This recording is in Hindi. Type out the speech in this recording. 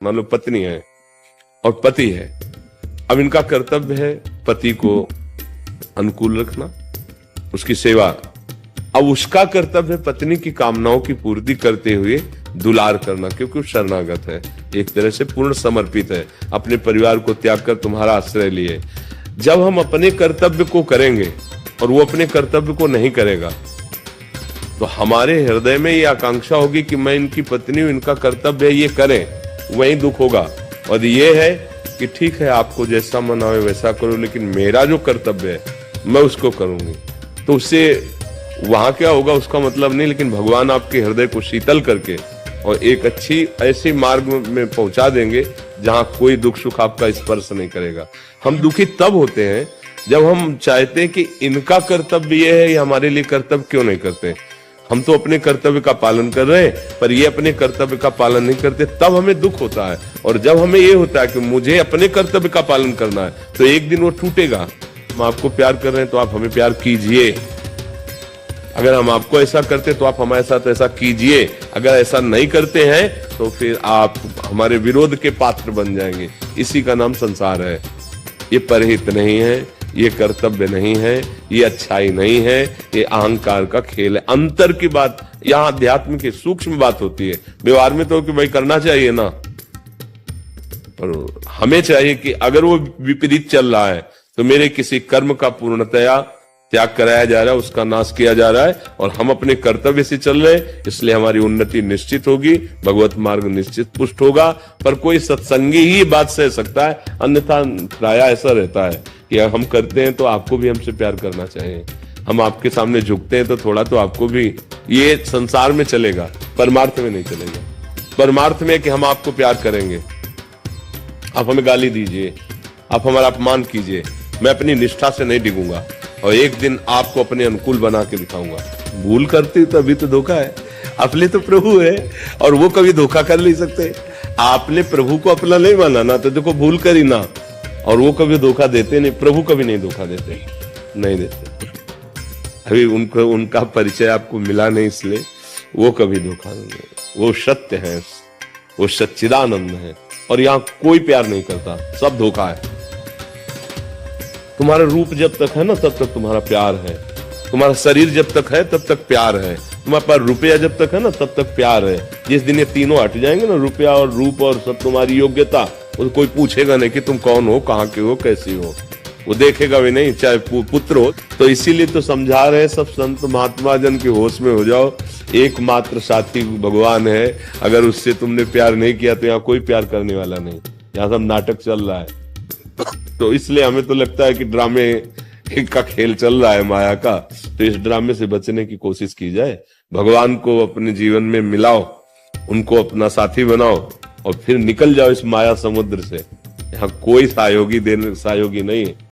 मान लो पत्नी है और पति है। अब इनका कर्तव्य है पति को अनुकूल रखना, उसकी सेवा। अब उसका कर्तव्य है पत्नी की कामनाओं की पूर्ति करते हुए दुलार करना, क्योंकि वो शरणागत है, एक तरह से पूर्ण समर्पित है, अपने परिवार को त्याग कर तुम्हारा आश्रय लिए। जब हम अपने कर्तव्य को करेंगे और वो अपने कर्तव्य को नहीं करेगा, तो हमारे हृदय में ये आकांक्षा होगी कि मैं इनकी पत्नी हूं, इनका कर्तव्य है ये करें, वही दुख होगा। और ये है कि ठीक है आपको जैसा मन आवे वैसा करो, लेकिन मेरा जो कर्तव्य है मैं उसको करूंगी। तो उससे वहां क्या होगा उसका मतलब नहीं, लेकिन भगवान आपके हृदय को शीतल करके और एक अच्छी ऐसे मार्ग में पहुंचा देंगे जहां कोई दुख सुख आपका स्पर्श नहीं करेगा। हम दुखी तब होते हैं जब हम चाहते हैं कि इनका कर्तव्य ये है, ये हमारे लिए कर्तव्य क्यों नहीं करते। हम तो अपने कर्तव्य का पालन कर रहे हैं पर ये अपने कर्तव्य का पालन नहीं करते, तब हमें दुख होता है। और जब हमें ये होता है कि मुझे अपने कर्तव्य का पालन करना है, तो एक दिन वो टूटेगा। हम आपको प्यार कर रहे हैं तो आप हमें प्यार कीजिए, अगर हम आपको ऐसा करते तो आप हमारे साथ ऐसा कीजिए, अगर ऐसा नहीं करते हैं तो फिर आप हमारे विरोध के पात्र बन जाएंगे। इसी का नाम संसार है। ये परहित नहीं है, ये कर्तव्य नहीं है, ये अच्छाई नहीं है, ये अहंकार का खेल है। अंतर की बात यहाँ अध्यात्म की सूक्ष्म बात होती है। व्यवहार में तो कि भाई करना चाहिए ना, पर हमें चाहिए कि अगर वो विपरीत चल रहा है तो मेरे किसी कर्म का पूर्णतया त्याग कराया जा रहा है, उसका नाश किया जा रहा है, और हम अपने कर्तव्य से चल रहे हैं, इसलिए हमारी उन्नति निश्चित होगी, भगवत मार्ग निश्चित पुष्ट होगा। पर कोई सत्संगी ही बात सह सकता है, अन्यथा प्राय ऐसा रहता है कि हम करते हैं तो आपको भी हमसे प्यार करना चाहिए, हम आपके सामने झुकते हैं तो थोड़ा तो आपको भी। ये संसार में चलेगा, परमार्थ में नहीं चलेगा। परमार्थ में कि हम आपको प्यार करेंगे, आप हमें गाली दीजिए, आप हमारा अपमान कीजिए, मैं अपनी निष्ठा से नहीं डिगूंगा और एक दिन आपको अपने अनुकूल बना के दिखाऊंगा। भूल करती तो अभी तो धोखा है, अपने तो प्रभु है और वो कभी धोखा कर नहीं सकते। आपने प्रभु को अपना नहीं माना ना, तो देखो भूल कर ही ना, और वो कभी धोखा देते नहीं, प्रभु कभी नहीं धोखा देते, नहीं देते। अभी उनको उनका परिचय आपको मिला नहीं, इसलिए वो कभी धोखा नहीं देते। वो सत्य है, वो सच्चिदानंद है, और यहाँ कोई प्यार नहीं करता, सब धोखा है। तुम्हारा रूप जब तक है ना तब तक तुम्हारा प्यार है, तुम्हारा शरीर जब तक है तब तक प्यार है, तुम्हारे पास रुपया जब तक है ना तब तक प्यार है। जिस दिन ये तीनों हट जाएंगे ना, रुपया और रूप और सब तुम्हारी योग्यता, वो कोई पूछेगा नहीं कि तुम कौन हो, कहाँ के हो, कैसी हो, वो देखेगा भी नहीं, चाहे पुत्र हो। तो इसीलिए तो समझा रहे सब संत महात्मा जन के होश में हो जाओ, एकमात्र साथी भगवान है। अगर उससे तुमने प्यार नहीं किया तो यहाँ कोई प्यार करने वाला नहीं, यहाँ सब नाटक चल रहा है। तो इसलिए हमें तो लगता है कि ड्रामे का खेल चल रहा है माया का, तो इस ड्रामे से बचने की कोशिश की जाए। भगवान को अपने जीवन में मिलाओ, उनको अपना साथी बनाओ और फिर निकल जाओ इस माया समुद्र से। यहाँ कोई सहयोगी नहीं है।